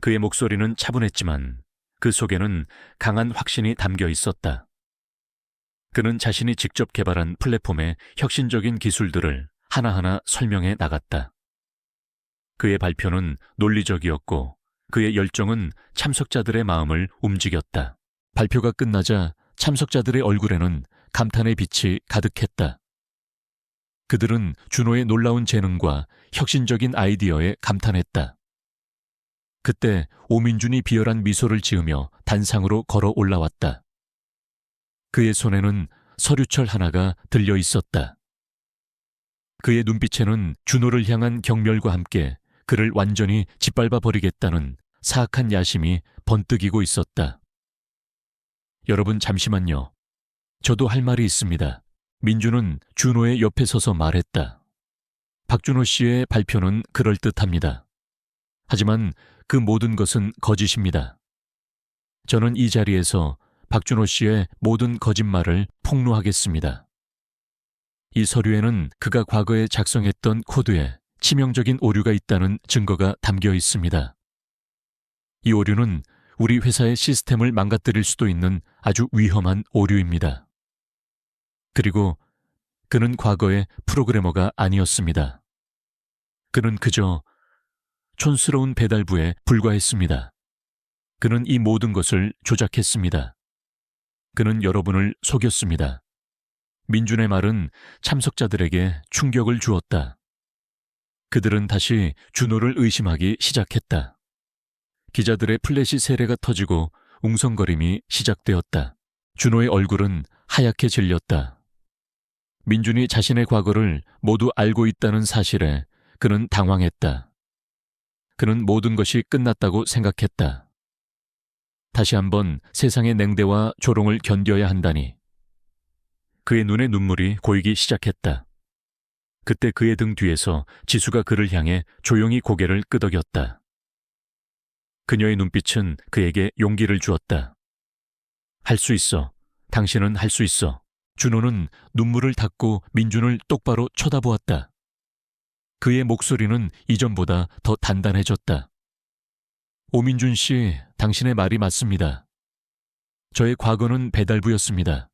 S1: 그의 목소리는 차분했지만 그 속에는 강한 확신이 담겨 있었다. 그는 자신이 직접 개발한 플랫폼의 혁신적인 기술들을 하나하나 설명해 나갔다. 그의 발표는 논리적이었고 그의 열정은 참석자들의 마음을 움직였다. 발표가 끝나자 참석자들의 얼굴에는 감탄의 빛이 가득했다. 그들은 준호의 놀라운 재능과 혁신적인 아이디어에 감탄했다. 그때 오민준이 비열한 미소를 지으며 단상으로 걸어 올라왔다. 그의 손에는 서류철 하나가 들려 있었다. 그의 눈빛에는 준호를 향한 경멸과 함께 그를 완전히 짓밟아 버리겠다는 사악한 야심이 번뜩이고 있었다. 여러분, 잠시만요. 저도 할 말이 있습니다. 민준은 준호의 옆에 서서 말했다. 박준호 씨의 발표는 그럴듯합니다. 하지만 그 모든 것은 거짓입니다. 저는 이 자리에서 박준호 씨의 모든 거짓말을 폭로하겠습니다. 이 서류에는 그가 과거에 작성했던 코드에 치명적인 오류가 있다는 증거가 담겨 있습니다. 이 오류는 우리 회사의 시스템을 망가뜨릴 수도 있는 아주 위험한 오류입니다. 그리고 그는 과거의 프로그래머가 아니었습니다. 그는 그저 촌스러운 배달부에 불과했습니다. 그는 이 모든 것을 조작했습니다. 그는 여러분을 속였습니다. 민준의 말은 참석자들에게 충격을 주었다. 그들은 다시 준호를 의심하기 시작했다. 기자들의 플래시 세례가 터지고 웅성거림이 시작되었다. 준호의 얼굴은 하얗게 질렸다. 민준이 자신의 과거를 모두 알고 있다는 사실에 그는 당황했다. 그는 모든 것이 끝났다고 생각했다. 다시 한번 세상의 냉대와 조롱을 견뎌야 한다니. 그의 눈에 눈물이 고이기 시작했다. 그때 그의 등 뒤에서 지수가 그를 향해 조용히 고개를 끄덕였다. 그녀의 눈빛은 그에게 용기를 주었다. 할 수 있어. 당신은 할 수 있어. 준호는 눈물을 닦고 민준을 똑바로 쳐다보았다. 그의 목소리는 이전보다 더 단단해졌다. 오민준 씨, 당신의 말이 맞습니다. 저의 과거는 배달부였습니다.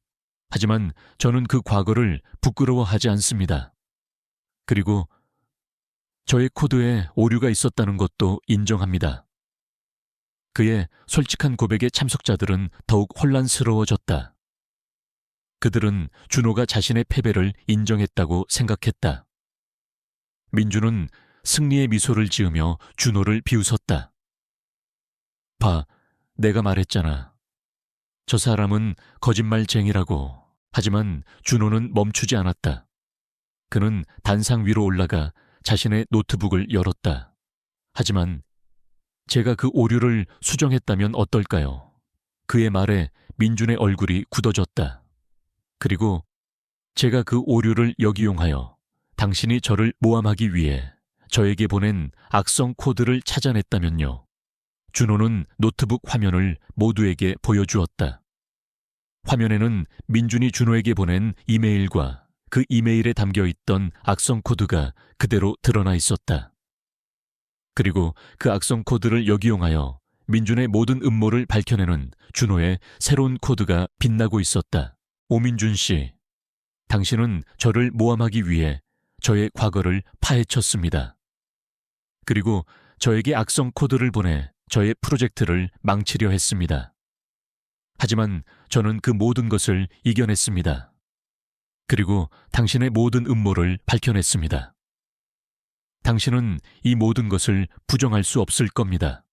S1: 하지만 저는 그 과거를 부끄러워하지 않습니다. 그리고 저의 코드에 오류가 있었다는 것도 인정합니다. 그의 솔직한 고백에 참석자들은 더욱 혼란스러워졌다. 그들은 준호가 자신의 패배를 인정했다고 생각했다. 민주는 승리의 미소를 지으며 준호를 비웃었다. 봐, 내가 말했잖아. 저 사람은 거짓말쟁이라고. 하지만 준호는 멈추지 않았다. 그는 단상 위로 올라가 자신의 노트북을 열었다. 하지만 제가 그 오류를 수정했다면 어떨까요? 그의 말에 민준의 얼굴이 굳어졌다. 그리고 제가 그 오류를 역이용하여 당신이 저를 모함하기 위해 저에게 보낸 악성 코드를 찾아냈다면요. 준호는 노트북 화면을 모두에게 보여주었다. 화면에는 민준이 준호에게 보낸 이메일과 그 이메일에 담겨있던 악성 코드가 그대로 드러나 있었다. 그리고 그 악성 코드를 역이용하여 민준의 모든 음모를 밝혀내는 준호의 새로운 코드가 빛나고 있었다. 오민준 씨, 당신은 저를 모함하기 위해 저의 과거를 파헤쳤습니다. 그리고 저에게 악성 코드를 보내 저의 프로젝트를 망치려 했습니다. 하지만 저는 그 모든 것을 이겨냈습니다. 그리고 당신의 모든 음모를 밝혀냈습니다. 당신은 이 모든 것을 부정할 수 없을 겁니다.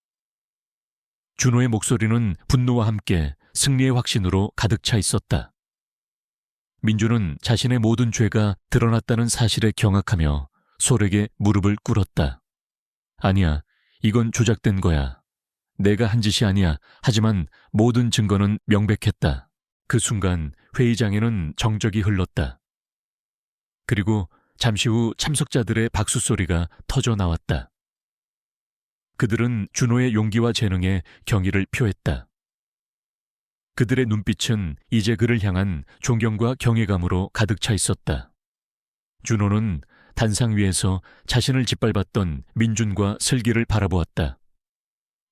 S1: 준호의 목소리는 분노와 함께 승리의 확신으로 가득 차 있었다. 민주는 자신의 모든 죄가 드러났다는 사실에 경악하며 솔에게 무릎을 꿇었다. 아니야, 이건 조작된 거야. 내가 한 짓이 아니야. 하지만 모든 증거는 명백했다. 그 순간 회의장에는 정적이 흘렀다. 그리고 잠시 후 참석자들의 박수 소리가 터져 나왔다. 그들은 준호의 용기와 재능에 경의를 표했다. 그들의 눈빛은 이제 그를 향한 존경과 경외감으로 가득 차 있었다. 준호는 단상 위에서 자신을 짓밟았던 민준과 슬기를 바라보았다.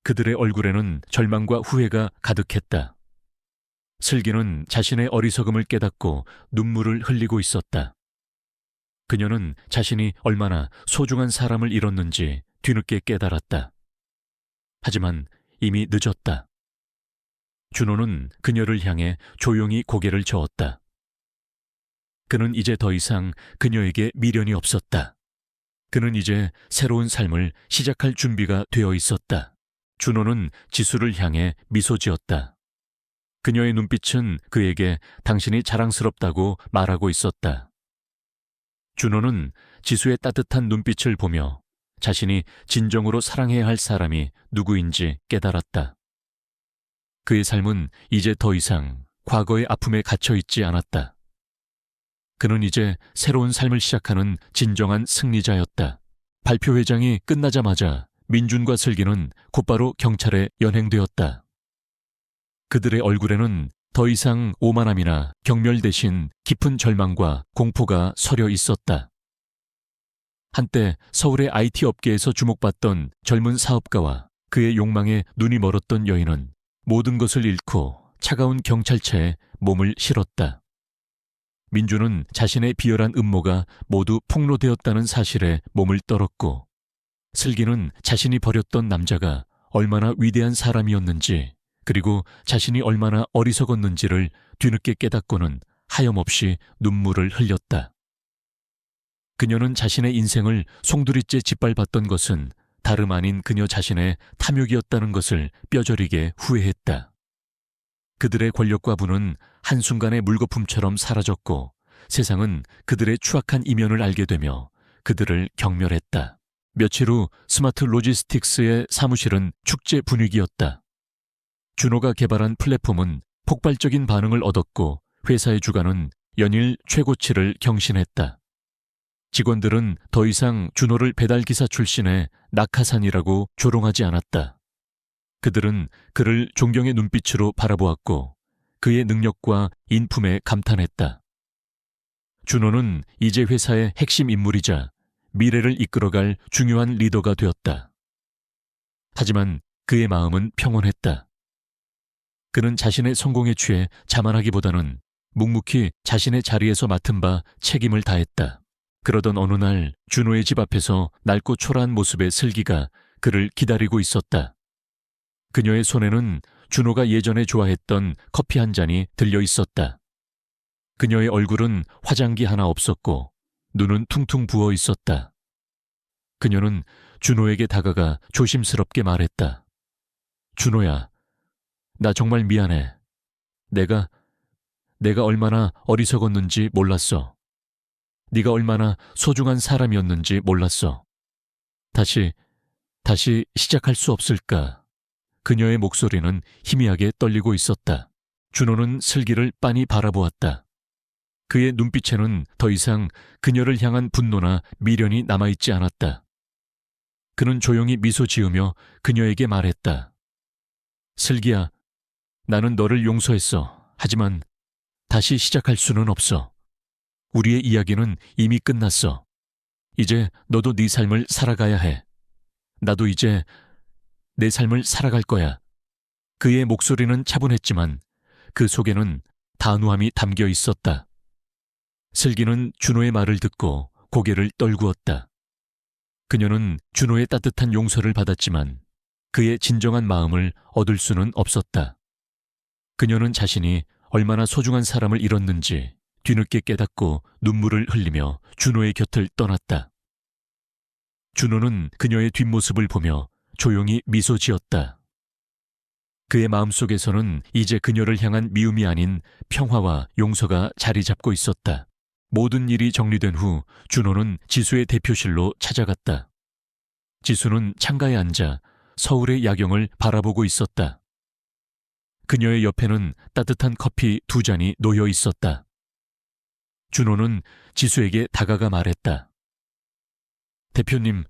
S1: 그들의 얼굴에는 절망과 후회가 가득했다. 슬기는 자신의 어리석음을 깨닫고 눈물을 흘리고 있었다. 그녀는 자신이 얼마나 소중한 사람을 잃었는지 뒤늦게 깨달았다. 하지만 이미 늦었다. 준호는 그녀를 향해 조용히 고개를 저었다. 그는 이제 더 이상 그녀에게 미련이 없었다. 그는 이제 새로운 삶을 시작할 준비가 되어 있었다. 준호는 지수를 향해 미소 지었다. 그녀의 눈빛은 그에게 당신이 자랑스럽다고 말하고 있었다. 준호는 지수의 따뜻한 눈빛을 보며 자신이 진정으로 사랑해야 할 사람이 누구인지 깨달았다. 그의 삶은 이제 더 이상 과거의 아픔에 갇혀 있지 않았다. 그는 이제 새로운 삶을 시작하는 진정한 승리자였다. 발표회장이 끝나자마자 민준과 슬기는 곧바로 경찰에 연행되었다. 그들의 얼굴에는 더 이상 오만함이나 경멸 대신 깊은 절망과 공포가 서려 있었다. 한때 서울의 IT 업계에서 주목받던 젊은 사업가와 그의 욕망에 눈이 멀었던 여인은 모든 것을 잃고 차가운 경찰차에 몸을 실었다. 민준은 자신의 비열한 음모가 모두 폭로되었다는 사실에 몸을 떨었고, 슬기는 자신이 버렸던 남자가 얼마나 위대한 사람이었는지, 그리고 자신이 얼마나 어리석었는지를 뒤늦게 깨닫고는 하염없이 눈물을 흘렸다. 그녀는 자신의 인생을 송두리째 짓밟았던 것은 다름 아닌 그녀 자신의 탐욕이었다는 것을 뼈저리게 후회했다. 그들의 권력과 부는 한순간의 물거품처럼 사라졌고 세상은 그들의 추악한 이면을 알게 되며 그들을 경멸했다. 며칠 후 스마트 로지스틱스의 사무실은 축제 분위기였다. 준호가 개발한 플랫폼은 폭발적인 반응을 얻었고 회사의 주가는 연일 최고치를 경신했다. 직원들은 더 이상 준호를 배달기사 출신의 낙하산이라고 조롱하지 않았다. 그들은 그를 존경의 눈빛으로 바라보았고 그의 능력과 인품에 감탄했다. 준호는 이제 회사의 핵심 인물이자 미래를 이끌어갈 중요한 리더가 되었다. 하지만 그의 마음은 평온했다. 그는 자신의 성공에 취해 자만하기보다는 묵묵히 자신의 자리에서 맡은 바 책임을 다했다. 그러던 어느 날 준호의 집 앞에서 낡고 초라한 모습의 슬기가 그를 기다리고 있었다. 그녀의 손에는 준호가 예전에 좋아했던 커피 한 잔이 들려 있었다. 그녀의 얼굴은 화장기 하나 없었고 눈은 퉁퉁 부어 있었다. 그녀는 준호에게 다가가 조심스럽게 말했다. 준호야, 나 정말 미안해. 내가 얼마나 어리석었는지 몰랐어. 네가 얼마나 소중한 사람이었는지 몰랐어. 다시 시작할 수 없을까? 그녀의 목소리는 희미하게 떨리고 있었다. 준호는 슬기를 빤히 바라보았다. 그의 눈빛에는 더 이상 그녀를 향한 분노나 미련이 남아있지 않았다. 그는 조용히 미소 지으며 그녀에게 말했다. 슬기야, 나는 너를 용서했어. 하지만 다시 시작할 수는 없어. 우리의 이야기는 이미 끝났어. 이제 너도 네 삶을 살아가야 해. 나도 이제 내 삶을 살아갈 거야. 그의 목소리는 차분했지만 그 속에는 단호함이 담겨 있었다. 슬기는 준호의 말을 듣고 고개를 떨구었다. 그녀는 준호의 따뜻한 용서를 받았지만 그의 진정한 마음을 얻을 수는 없었다. 그녀는 자신이 얼마나 소중한 사람을 잃었는지 뒤늦게 깨닫고 눈물을 흘리며 준호의 곁을 떠났다. 준호는 그녀의 뒷모습을 보며 조용히 미소 지었다. 그의 마음속에서는 이제 그녀를 향한 미움이 아닌 평화와 용서가 자리 잡고 있었다. 모든 일이 정리된 후 준호는 지수의 대표실로 찾아갔다. 지수는 창가에 앉아 서울의 야경을 바라보고 있었다. 그녀의 옆에는 따뜻한 커피 2잔이 놓여 있었다. 준호는 지수에게 다가가 말했다. 대표님,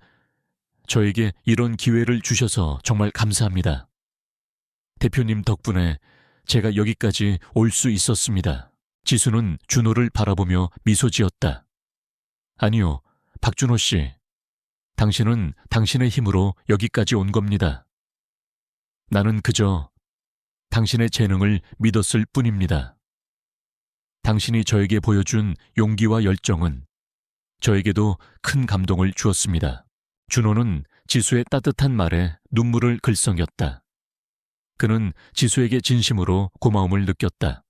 S1: 저에게 이런 기회를 주셔서 정말 감사합니다. 대표님 덕분에 제가 여기까지 올 수 있었습니다. 지수는 준호를 바라보며 미소 지었다. 아니요, 박준호 씨. 당신은 당신의 힘으로 여기까지 온 겁니다. 나는 그저 당신의 재능을 믿었을 뿐입니다. 당신이 저에게 보여준 용기와 열정은 저에게도 큰 감동을 주었습니다. 준호는 지수의 따뜻한 말에 눈물을 글썽였다. 그는 지수에게 진심으로 고마움을 느꼈다.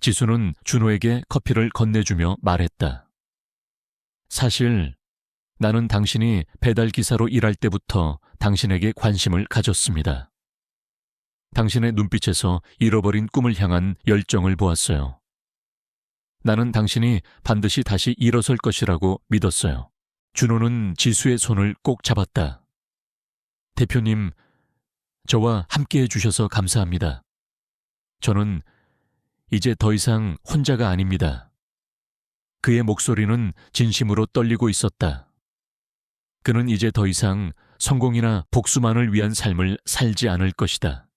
S1: 지수는 준호에게 커피를 건네주며 말했다. 사실 나는 당신이 배달기사로 일할 때부터 당신에게 관심을 가졌습니다. 당신의 눈빛에서 잃어버린 꿈을 향한 열정을 보았어요. 나는 당신이 반드시 다시 일어설 것이라고 믿었어요. 준호는 지수의 손을 꼭 잡았다. 대표님, 저와 함께 해주셔서 감사합니다. 저는 이제 더 이상 혼자가 아닙니다. 그의 목소리는 진심으로 떨리고 있었다. 그는 이제 더 이상 성공이나 복수만을 위한 삶을 살지 않을 것이다.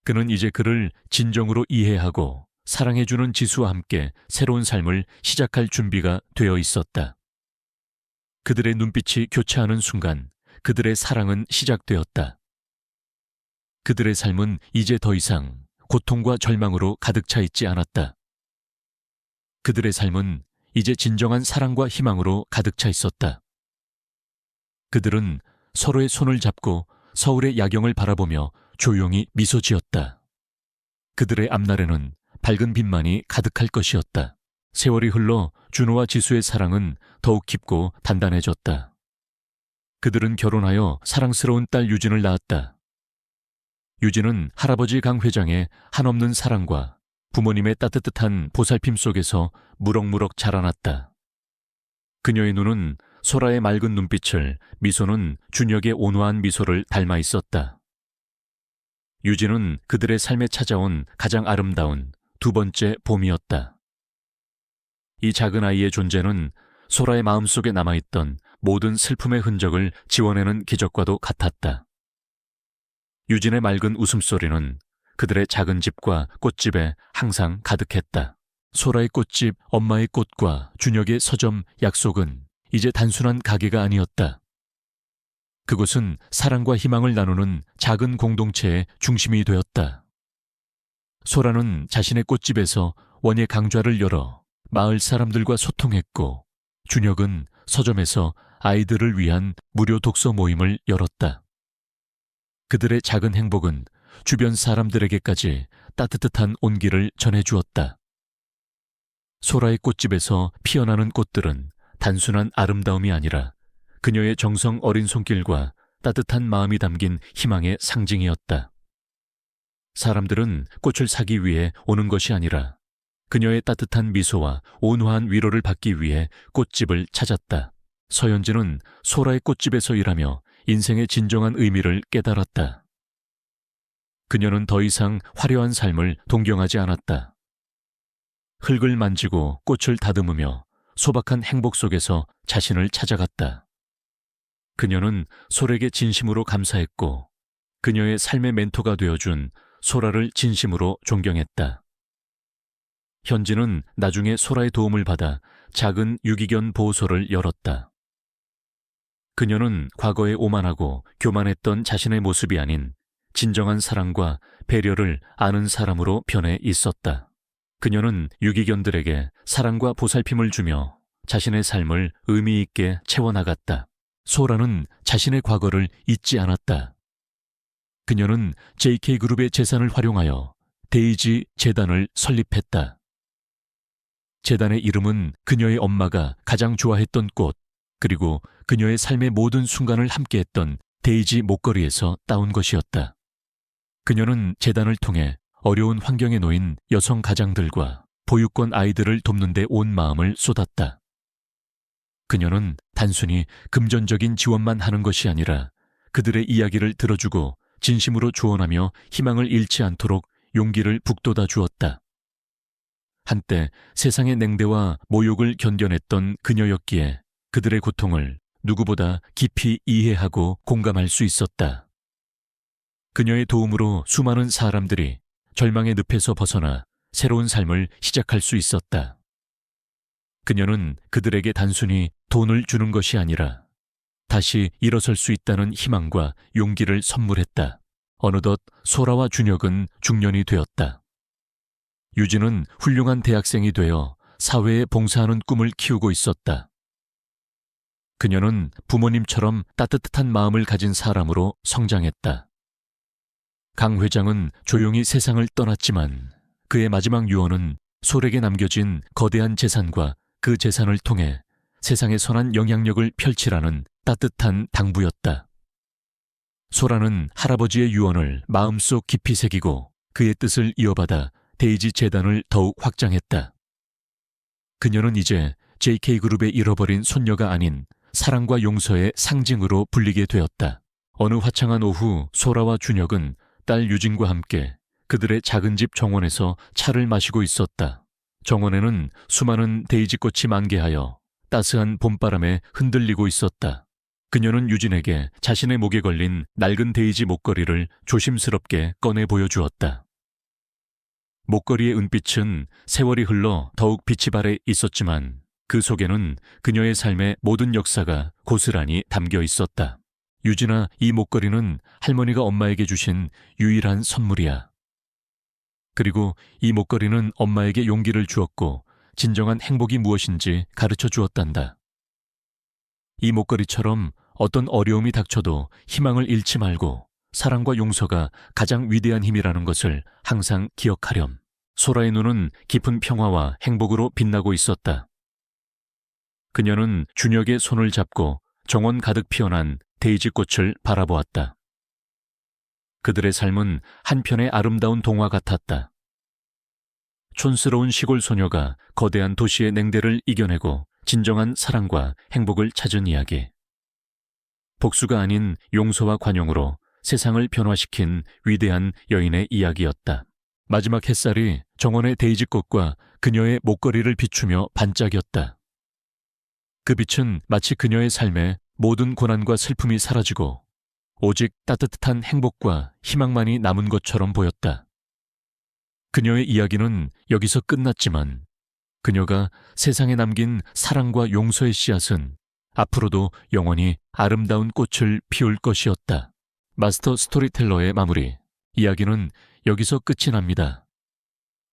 S1: 그는 이제 그를 진정으로 이해하고 사랑해주는 지수와 함께 새로운 삶을 시작할 준비가 되어 있었다. 그들의 눈빛이 교차하는 순간 그들의 사랑은 시작되었다. 그들의 삶은 이제 더 이상 고통과 절망으로 가득 차 있지 않았다. 그들의 삶은 이제 진정한 사랑과 희망으로 가득 차 있었다. 그들은 서로의 손을 잡고 서울의 야경을 바라보며 조용히 미소 지었다. 그들의 앞날에는 밝은 빛만이 가득할 것이었다. 세월이 흘러 준호와 지수의 사랑은 더욱 깊고 단단해졌다. 그들은 결혼하여 사랑스러운 딸 유진을 낳았다. 유진은 할아버지 강 회장의 한없는 사랑과 부모님의 따뜻한 보살핌 속에서 무럭무럭 자라났다. 그녀의 눈은 소라의 맑은 눈빛을, 미소는 준혁의 온화한 미소를 닮아 있었다. 유진은 그들의 삶에 찾아온 가장 아름다운 2번째 봄이었다. 이 작은 아이의 존재는 소라의 마음속에 남아있던 모든 슬픔의 흔적을 지워내는 기적과도 같았다. 유진의 맑은 웃음소리는 그들의 작은 집과 꽃집에 항상 가득했다. 소라의 꽃집, 엄마의 꽃과 준혁의 서점, 약속은 이제 단순한 가게가 아니었다. 그곳은 사랑과 희망을 나누는 작은 공동체의 중심이 되었다. 소라는 자신의 꽃집에서 원예 강좌를 열어 마을 사람들과 소통했고, 준혁은 서점에서 아이들을 위한 무료 독서 모임을 열었다. 그들의 작은 행복은 주변 사람들에게까지 따뜻한 온기를 전해주었다. 소라의 꽃집에서 피어나는 꽃들은 단순한 아름다움이 아니라 그녀의 정성 어린 손길과 따뜻한 마음이 담긴 희망의 상징이었다. 사람들은 꽃을 사기 위해 오는 것이 아니라 그녀의 따뜻한 미소와 온화한 위로를 받기 위해 꽃집을 찾았다. 서현진은 소라의 꽃집에서 일하며 인생의 진정한 의미를 깨달았다. 그녀는 더 이상 화려한 삶을 동경하지 않았다. 흙을 만지고 꽃을 다듬으며 소박한 행복 속에서 자신을 찾아갔다. 그녀는 솔에게 진심으로 감사했고 그녀의 삶의 멘토가 되어준 소라를 진심으로 존경했다. 현진은 나중에 소라의 도움을 받아 작은 유기견 보호소를 열었다. 그녀는 과거에 오만하고 교만했던 자신의 모습이 아닌 진정한 사랑과 배려를 아는 사람으로 변해 있었다. 그녀는 유기견들에게 사랑과 보살핌을 주며 자신의 삶을 의미 있게 채워나갔다. 소라는 자신의 과거를 잊지 않았다. 그녀는 JK그룹의 재산을 활용하여 데이지 재단을 설립했다. 재단의 이름은 그녀의 엄마가 가장 좋아했던 꽃, 그리고 그녀의 삶의 모든 순간을 함께했던 데이지 목걸이에서 따온 것이었다. 그녀는 재단을 통해 어려운 환경에 놓인 여성 가장들과 보육권 아이들을 돕는 데 온 마음을 쏟았다. 그녀는 단순히 금전적인 지원만 하는 것이 아니라 그들의 이야기를 들어주고 진심으로 조언하며 희망을 잃지 않도록 용기를 북돋아 주었다. 한때 세상의 냉대와 모욕을 견뎌냈던 그녀였기에 그들의 고통을 누구보다 깊이 이해하고 공감할 수 있었다. 그녀의 도움으로 수많은 사람들이 절망의 늪에서 벗어나 새로운 삶을 시작할 수 있었다. 그녀는 그들에게 단순히 돈을 주는 것이 아니라 다시 일어설 수 있다는 희망과 용기를 선물했다. 어느덧 소라와 준혁은 중년이 되었다. 유진은 훌륭한 대학생이 되어 사회에 봉사하는 꿈을 키우고 있었다. 그녀는 부모님처럼 따뜻한 마음을 가진 사람으로 성장했다. 강 회장은 조용히 세상을 떠났지만 그의 마지막 유언은 솔에게 남겨진 거대한 재산과 그 재산을 통해 세상에 선한 영향력을 펼치라는 따뜻한 당부였다. 소라는 할아버지의 유언을 마음속 깊이 새기고 그의 뜻을 이어받아 데이지 재단을 더욱 확장했다. 그녀는 이제 JK그룹의 잃어버린 손녀가 아닌 사랑과 용서의 상징으로 불리게 되었다. 어느 화창한 오후 소라와 준혁은 딸 유진과 함께 그들의 작은 집 정원에서 차를 마시고 있었다. 정원에는 수많은 데이지꽃이 만개하여 따스한 봄바람에 흔들리고 있었다. 그녀는 유진에게 자신의 목에 걸린 낡은 데이지 목걸이를 조심스럽게 꺼내 보여주었다. 목걸이의 은빛은 세월이 흘러 더욱 빛이 발해 있었지만 그 속에는 그녀의 삶의 모든 역사가 고스란히 담겨 있었다. 유진아, 이 목걸이는 할머니가 엄마에게 주신 유일한 선물이야. 그리고 이 목걸이는 엄마에게 용기를 주었고 진정한 행복이 무엇인지 가르쳐 주었단다. 이 목걸이처럼 어떤 어려움이 닥쳐도 희망을 잃지 말고 사랑과 용서가 가장 위대한 힘이라는 것을 항상 기억하렴. 소라의 눈은 깊은 평화와 행복으로 빛나고 있었다. 그녀는 준혁의 손을 잡고 정원 가득 피어난 데이지꽃을 바라보았다. 그들의 삶은 한편의 아름다운 동화 같았다. 촌스러운 시골 소녀가 거대한 도시의 냉대를 이겨내고 진정한 사랑과 행복을 찾은 이야기. 복수가 아닌 용서와 관용으로 세상을 변화시킨 위대한 여인의 이야기였다. 마지막 햇살이 정원의 데이지꽃과 그녀의 목걸이를 비추며 반짝였다. 그 빛은 마치 그녀의 삶에 모든 고난과 슬픔이 사라지고 오직 따뜻한 행복과 희망만이 남은 것처럼 보였다. 그녀의 이야기는 여기서 끝났지만 그녀가 세상에 남긴 사랑과 용서의 씨앗은 앞으로도 영원히 아름다운 꽃을 피울 것이었다. 마스터 스토리텔러의 마무리. 이야기는 여기서 끝이 납니다.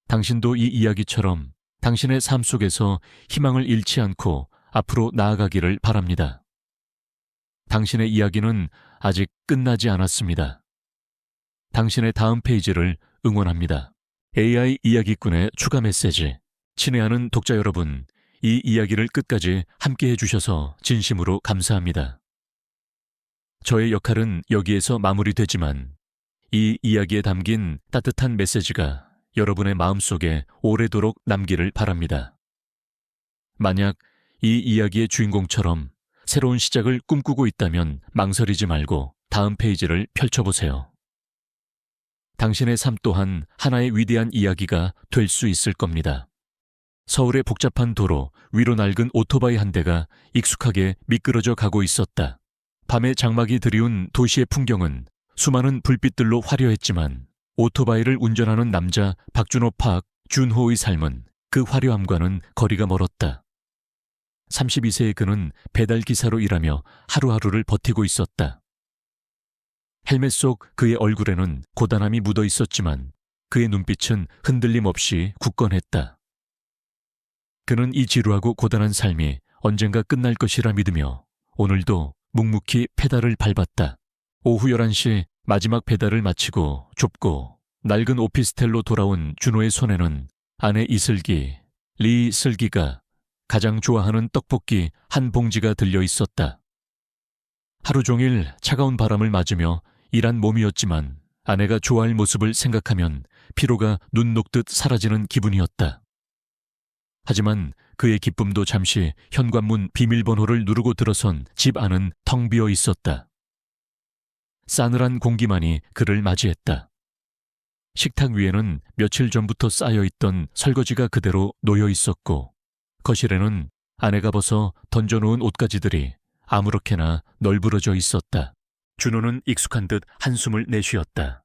S1: 당신도 이 이야기처럼 당신의 삶 속에서 희망을 잃지 않고 앞으로 나아가기를 바랍니다. 당신의 이야기는 아직 끝나지 않았습니다. 당신의 다음 페이지를 응원합니다. AI 이야기꾼의 추가 메시지. 친애하는 독자 여러분, 이 이야기를 끝까지 함께 해주셔서 진심으로 감사합니다. 저의 역할은 여기에서 마무리되지만 이 이야기에 담긴 따뜻한 메시지가 여러분의 마음속에 오래도록 남기를 바랍니다. 만약 이 이야기의 주인공처럼 새로운 시작을 꿈꾸고 있다면 망설이지 말고 다음 페이지를 펼쳐보세요. 당신의 삶 또한 하나의 위대한 이야기가 될 수 있을 겁니다. 서울의 복잡한 도로 위로 낡은 오토바이 한 대가 익숙하게 미끄러져 가고 있었다. 밤의 장막이 드리운 도시의 풍경은 수많은 불빛들로 화려했지만 오토바이를 운전하는 남자 박준호 준호의 삶은 그 화려함과는 거리가 멀었다. 32세의 그는 배달 기사로 일하며 하루하루를 버티고 있었다. 헬멧 속 그의 얼굴에는 고단함이 묻어 있었지만 그의 눈빛은 흔들림 없이 굳건했다. 그는 이 지루하고 고단한 삶이 언젠가 끝날 것이라 믿으며 오늘도 묵묵히 페달을 밟았다. 오후 11시 마지막 배달을 마치고 좁고 낡은 오피스텔로 돌아온 준호의 손에는 아내 이슬기, 리슬기가 가장 좋아하는 떡볶이 한 봉지가 들려 있었다. 하루 종일 차가운 바람을 맞으며 일한 몸이었지만 아내가 좋아할 모습을 생각하면 피로가 눈 녹듯 사라지는 기분이었다. 하지만 그의 기쁨도 잠시 현관문 비밀번호를 누르고 들어선 집 안은 텅 비어 있었다. 싸늘한 공기만이 그를 맞이했다. 식탁 위에는 며칠 전부터 쌓여있던 설거지가 그대로 놓여 있었고 거실에는 아내가 벗어 던져놓은 옷가지들이 아무렇게나 널브러져 있었다. 준호는 익숙한 듯 한숨을 내쉬었다.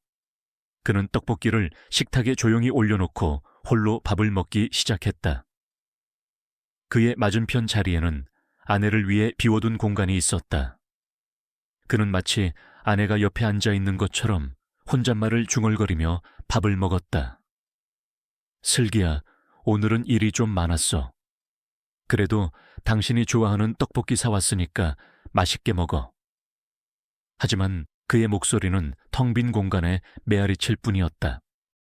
S1: 그는 떡볶이를 식탁에 조용히 올려놓고 홀로 밥을 먹기 시작했다. 그의 맞은편 자리에는 아내를 위해 비워둔 공간이 있었다. 그는 마치 아내가 옆에 앉아 있는 것처럼 혼잣말을 중얼거리며 밥을 먹었다. 슬기야, 오늘은 일이 좀 많았어. 그래도 당신이 좋아하는 떡볶이 사왔으니까 맛있게 먹어. 하지만 그의 목소리는 텅 빈 공간에 메아리칠 뿐이었다.